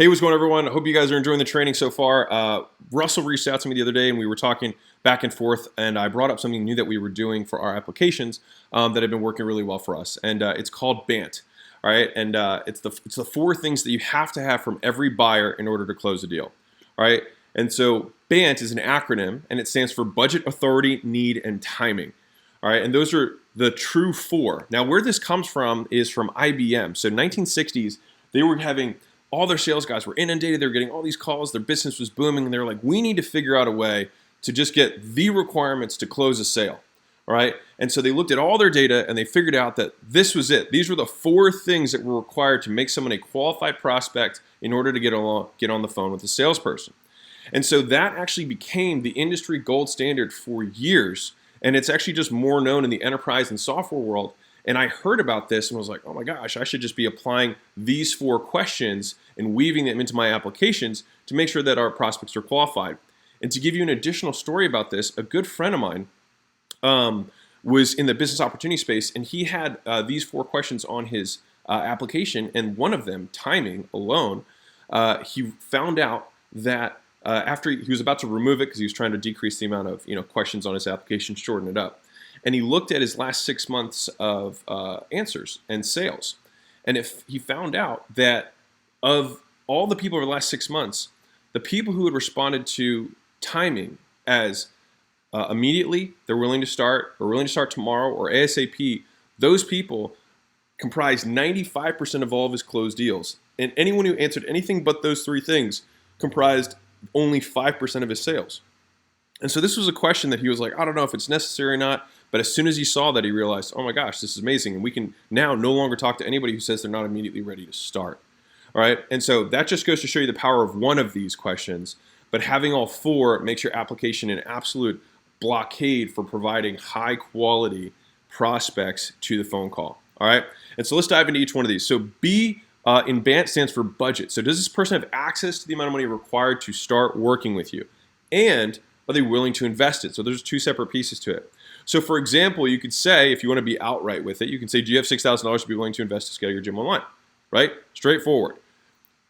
Hey, what's going on, everyone? I hope you guys are enjoying the training so far. Russell reached out to me the other day, and we were talking back and forth, and I brought up something new that we were doing for our applications that have been working really well for us, and it's called BANT. All right, and it's the four things that you have to have from every buyer in order to close a deal. All right, and so BANT is an acronym, and it stands for Budget, Authority, Need, and Timing. All right, and those are the true four. Now, where this comes from is from IBM. So 1960s, they were having all their sales guys were inundated. They were getting all these calls. Their business was booming. And they were like, we need to figure out a way to just get the requirements to close a sale. All right. And so they looked at all their data and they figured out that this was it. These were the four things that were required to make someone a qualified prospect in order to get on the phone with a salesperson. And so that actually became the industry gold standard for years. And it's actually just more known in the enterprise and software world. And I heard about this and was like, oh my gosh, I should just be applying these four questions and weaving them into my applications to make sure that our prospects are qualified. And to give you an additional story about this, a good friend of mine was in the business opportunity space, and he had these four questions on his application, and one of them, timing alone, he found out that after he was about to remove it because he was trying to decrease the amount of questions on his application, shorten it up. And he looked at his last 6 months of answers and sales. And if he found out that of all the people over the last 6 months, the people who had responded to timing as immediately, they're willing to start, or willing to start tomorrow, or ASAP, those people comprised 95% of all of his closed deals. And anyone who answered anything but those three things comprised only 5% of his sales. And so this was a question that he was like, I don't know if it's necessary or not. But as soon as he saw that, he realized, oh my gosh, this is amazing. And we can now no longer talk to anybody who says they're not immediately ready to start. All right. And so that just goes to show you the power of one of these questions. But having all four makes your application an absolute blockade for providing high quality prospects to the phone call. All right. And so let's dive into each one of these. So B in BANT stands for budget. So does this person have access to the amount of money required to start working with you? And are they willing to invest it? So there's two separate pieces to it. So for example, you could say, if you want to be outright with it, you can say, do you have $6,000 to be willing to invest to scale your gym online? Right? Straightforward.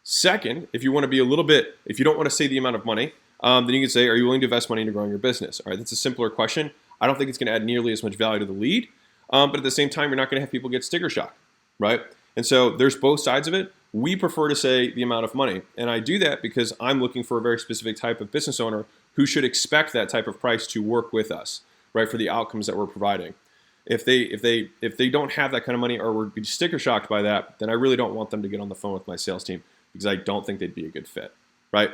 Second, if you want to be a little bit, if you don't want to say the amount of money, then you can say, are you willing to invest money into growing your business? All right, that's a simpler question. I don't think it's going to add nearly as much value to the lead, but at the same time, you're not going to have people get sticker shock, right? And so there's both sides of it. We prefer to say the amount of money, and I do that because I'm looking for a very specific type of business owner who should expect that type of price to work with us, right, for the outcomes that we're providing. If they don't have that kind of money or would be sticker shocked by that, then I really don't want them to get on the phone with my sales team because I don't think they'd be a good fit, right?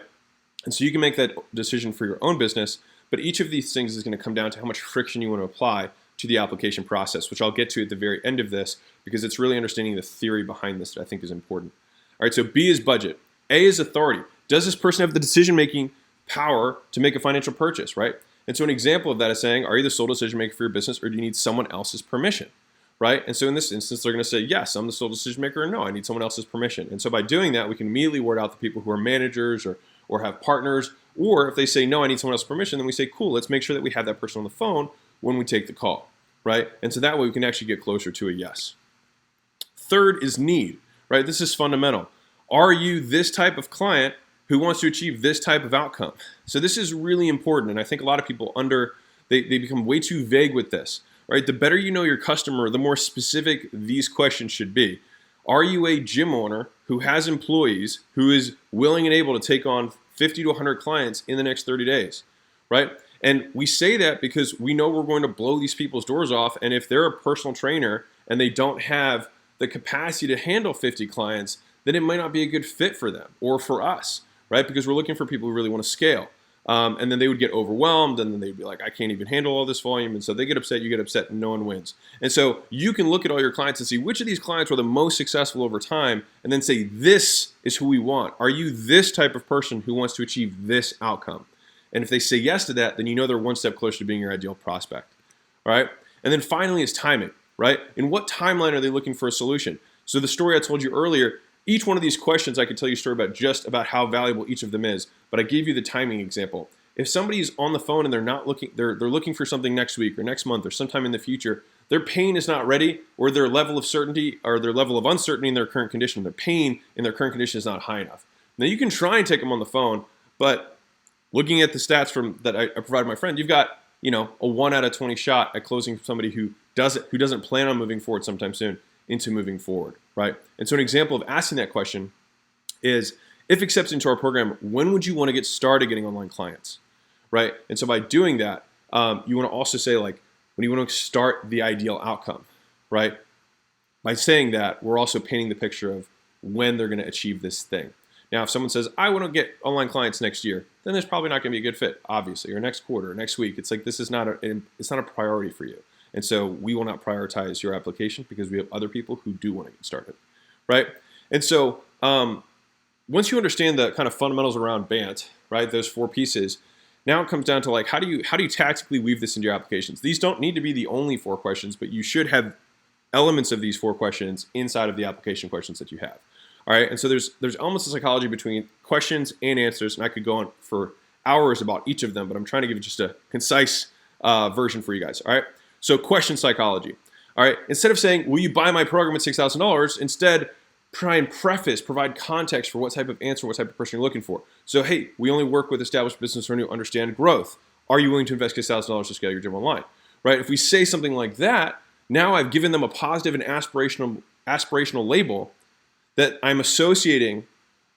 And so you can make that decision for your own business, but each of these things is going to come down to how much friction you want to apply to the application process, which I'll get to at the very end of this because it's really understanding the theory behind this that I think is important. All right, so B is budget. A is authority. Does this person have the decision-making power to make a financial purchase, right? And so an example of that is saying, are you the sole decision maker for your business or do you need someone else's permission, right? And so in this instance, they're going to say, yes, I'm the sole decision maker, or no, I need someone else's permission. And so by doing that, we can immediately word out the people who are managers or have partners, or if they say, no, I need someone else's permission, then we say, cool, let's make sure that we have that person on the phone when we take the call, right? And so that way we can actually get closer to a yes. Third is need, right? This is fundamental. Are you this type of client who wants to achieve this type of outcome? So this is really important, and I think a lot of people they become way too vague with this, right? The better you know your customer, the more specific these questions should be. Are you a gym owner who has employees who is willing and able to take on 50 to 100 clients in the next 30 days, right? And we say that because we know we're going to blow these people's doors off, and if they're a personal trainer and they don't have the capacity to handle 50 clients, then it might not be a good fit for them or for us, right? Because we're looking for people who really want to scale. And then they would get overwhelmed, and then they'd be like, I can't even handle all this volume. And so they get upset, you get upset, and no one wins. And so you can look at all your clients and see which of these clients were the most successful over time, and then say, this is who we want. Are you this type of person who wants to achieve this outcome? And if they say yes to that, then you know they're one step closer to being your ideal prospect, all right? And then finally is timing, right? In what timeline are they looking for a solution? So the story I told you earlier, each one of these questions I could tell you a story about just about how valuable each of them is, but I gave you the timing example. If somebody's on the phone and they're looking for something next week or next month or sometime in the future, their pain is not ready, or their level of certainty or their level of uncertainty in their current condition, their pain in their current condition is not high enough. Now you can try and take them on the phone, but looking at the stats from that I provided my friend, you've got a 1 out of 20 shot at closing somebody who doesn't plan on moving forward sometime soon into moving forward, right? And so an example of asking that question is, if accepted into our program, when would you want to get started getting online clients, right? And so by doing that, you want to also say, like, when you want to start the ideal outcome, right? By saying that, we're also painting the picture of when they're going to achieve this thing. Now, if someone says, I want to get online clients next year, then there's probably not going to be a good fit, obviously, or next quarter, or next week. It's like, this is it's not a priority for you. And so we will not prioritize your application because we have other people who do want to get started, right? And so once you understand the kind of fundamentals around BANT, right, those 4 pieces, now it comes down to, like, how do you tactically weave this into your applications? These don't need to be the only 4 questions, but you should have elements of these 4 questions inside of the application questions that you have. All right, and so there's almost a psychology between questions and answers, and I could go on for hours about each of them, but I'm trying to give you just a concise version for you guys. All right, so question psychology. All right, instead of saying, will you buy my program at $6,000, instead try and provide context for what type of answer, what type of person you're looking for. So, hey, we only work with established business owners who understand growth. Are you willing to invest $6,000 to scale your gym online? Right, if we say something like that, now I've given them a positive and aspirational label that I'm associating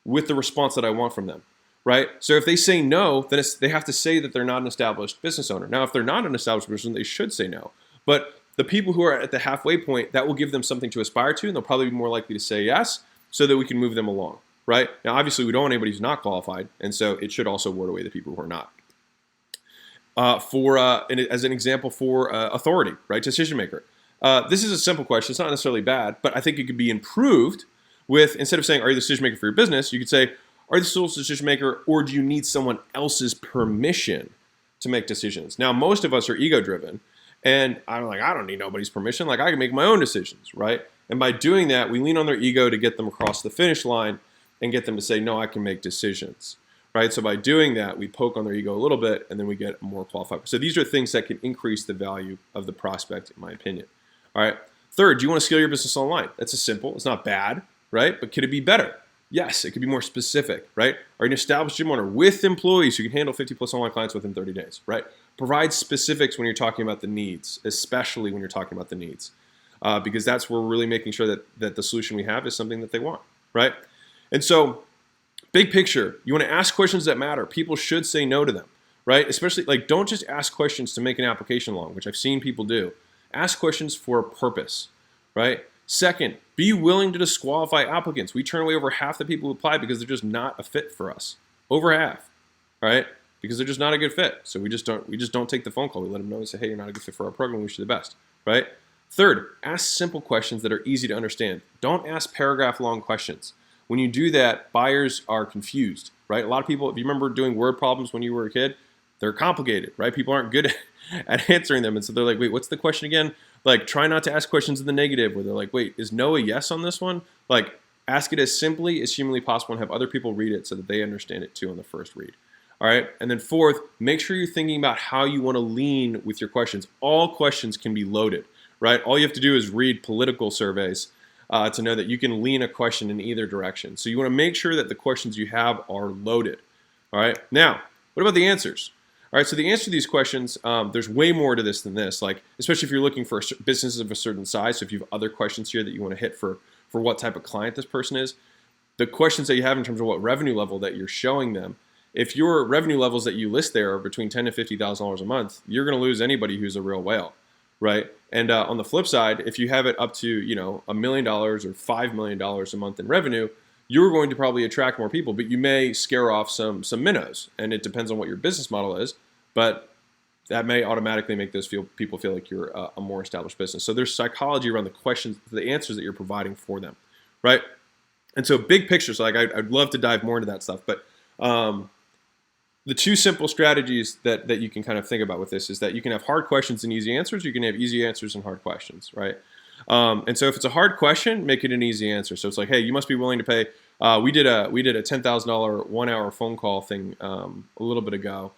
with the response that I want from them, right? So if they say no, then they have to say that they're not an established business owner. Now, if they're not an established business owner, they should say no. But the people who are at the halfway point, that will give them something to aspire to, and they'll probably be more likely to say yes so that we can move them along, right? Now, obviously, we don't want anybody who's not qualified, and so it should also ward away the people who are not. As an example for authority, right, decision maker. This is a simple question. It's not necessarily bad, but I think it could be improved with, instead of saying, are you the decision maker for your business, you could say, are you the sole decision maker, or do you need someone else's permission to make decisions? Now, most of us are ego-driven, and I'm like, I don't need nobody's permission. Like, I can make my own decisions, right? And by doing that, we lean on their ego to get them across the finish line and get them to say, no, I can make decisions, right? So by doing that, we poke on their ego a little bit, and then we get more qualified. So these are things that can increase the value of the prospect, in my opinion. All right. Third, do you want to scale your business online? That's simple. It's not bad, right? But could it be better? Yes, it could be more specific, right? Are you an established gym owner with employees who can handle 50 plus online clients within 30 days, right? Provide specifics when you're talking about the needs, especially when you're talking about the needs, because that's where we're really making sure that the solution we have is something that they want, right? And so, big picture, you want to ask questions that matter. People should say no to them, right? Especially, like, don't just ask questions to make an application long, which I've seen people do. Ask questions for a purpose, right? Second, be willing to disqualify applicants. We turn away over half the people who apply because they're just not a fit for us. Over half, right? Because they're just not a good fit. So we just don't take the phone call. We let them know and say, hey, you're not a good fit for our program. We wish you the best, right? Third, ask simple questions that are easy to understand. Don't ask paragraph-long questions. When you do that, buyers are confused, right? A lot of people, if you remember doing word problems when you were a kid, they're complicated, right? People aren't good at answering them. And so they're like, wait, what's the question again? Like, try not to ask questions in the negative where they're like, wait, is no a yes on this one? Like, ask it as simply as humanly possible and have other people read it so that they understand it too on the first read. All right. And then fourth, make sure you're thinking about how you want to lean with your questions. All questions can be loaded, right? All you have to do is read political surveys to know that you can lean a question in either direction. So you want to make sure that the questions you have are loaded. All right. Now, what about the answers? All right, so the answer to these questions, there's way more to this than this, like, especially if you're looking for businesses of a certain size. So if you have other questions here that you want to hit for what type of client this person is, the questions that you have in terms of what revenue level that you're showing them, if your revenue levels that you list there are between $10,000 to $50,000 a month, you're going to lose anybody who's a real whale, right? And on the flip side, if you have it up to $1 million or $5 million a month in revenue, you're going to probably attract more people, but you may scare off some minnows, and it depends on what your business model is, but that may automatically make those people feel like you're a more established business. So there's psychology around the questions, the answers that you're providing for them, right? And so big picture, so like I'd love to dive more into that stuff, but the two simple strategies that you can kind of think about with this is that you can have hard questions and easy answers. You can have easy answers and hard questions, right? And so if it's a hard question, make it an easy answer. So it's like, hey, you must be willing to pay. We did a $10,000 1-hour phone call thing a little bit ago,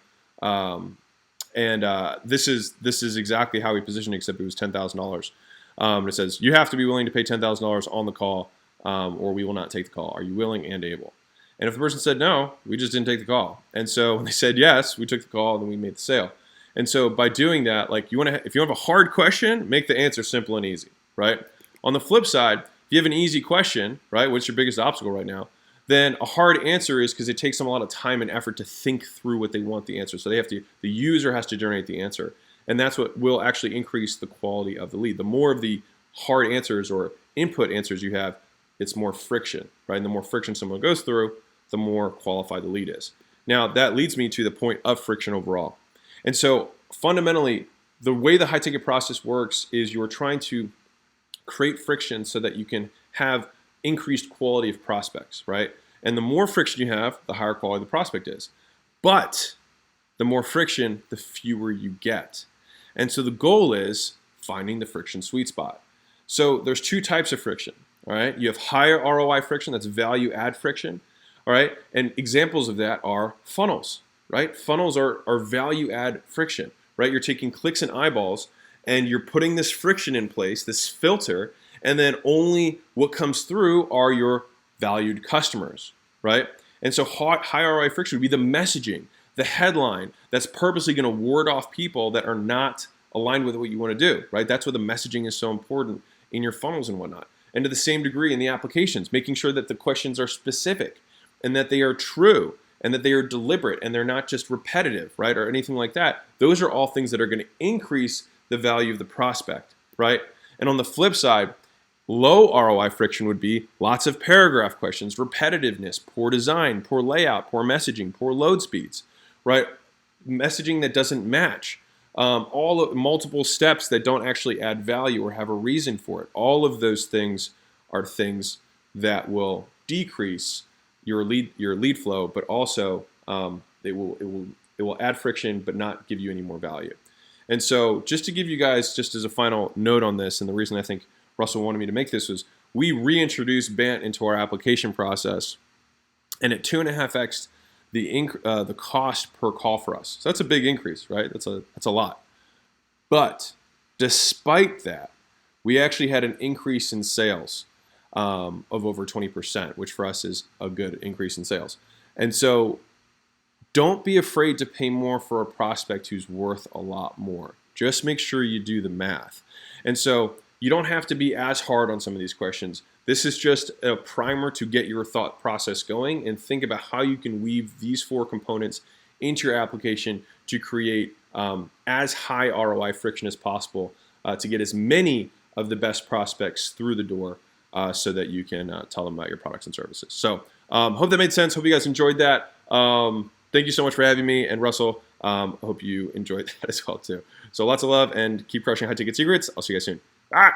this is exactly how we positioned it, except it was $10,000. It says you have to be willing to pay $10,000 on the call, or we will not take the call. Are you willing and able? And if the person said no, we just didn't take the call. And so when they said yes, we took the call and then we made the sale. And so by doing that, like if you have a hard question, make the answer simple and easy, right? On the flip side, if you have an easy question, right, what's your biggest obstacle right now? Then a hard answer is because it takes them a lot of time and effort to think through what they want the answer. So the user has to generate the answer. And that's what will actually increase the quality of the lead. The more of the hard answers or input answers you have, it's more friction, right? And the more friction someone goes through, the more qualified the lead is. Now, that leads me to the point of friction overall. And so fundamentally, the way the high ticket process works is you're trying to create friction so that you can have increased quality of prospects, right? And the more friction you have, the higher quality the prospect is. But the more friction, the fewer you get. And so the goal is finding the friction sweet spot. So there's two types of friction, all right? You have higher ROI friction, that's value add friction, all right? And examples of that are funnels, right? Funnels are value add friction, right? You're taking clicks and eyeballs and you're putting this friction in place, this filter, and then only what comes through are your valued customers, right? And so high ROI friction would be the messaging, the headline that's purposely going to ward off people that are not aligned with what you want to do, right? That's why the messaging is so important in your funnels and whatnot. And to the same degree in the applications, making sure that the questions are specific and that they are true and that they are deliberate and they're not just repetitive, right? Or anything like that. Those are all things that are going to increase the value of the prospect, right? And on the flip side, low ROI friction would be lots of paragraph questions, repetitiveness, poor design, poor layout, poor messaging, poor load speeds, right? Messaging that doesn't match, multiple steps that don't actually add value or have a reason for it. All of those things are things that will decrease your lead flow, but also it will add friction, but not give you any more value. And so, just to give you guys, just as a final note on this, and the reason I think Russell wanted me to make this was we reintroduced BANT into our application process, and at 2.5x the cost per call for us. So that's a big increase, right? That's a lot. But despite that, we actually had an increase in sales of over 20%, which for us is a good increase in sales. And so don't be afraid to pay more for a prospect who's worth a lot more. Just make sure you do the math. And so you don't have to be as hard on some of these questions. This is just a primer to get your thought process going and think about how you can weave these 4 components into your application to create as high ROI friction as possible to get as many of the best prospects through the door so that you can tell them about your products and services. So hope that made sense. Hope you guys enjoyed that. Thank you so much for having me. And Russell, I hope you enjoyed that as well too. So lots of love and keep crushing high ticket secrets. I'll see you guys soon. Bye.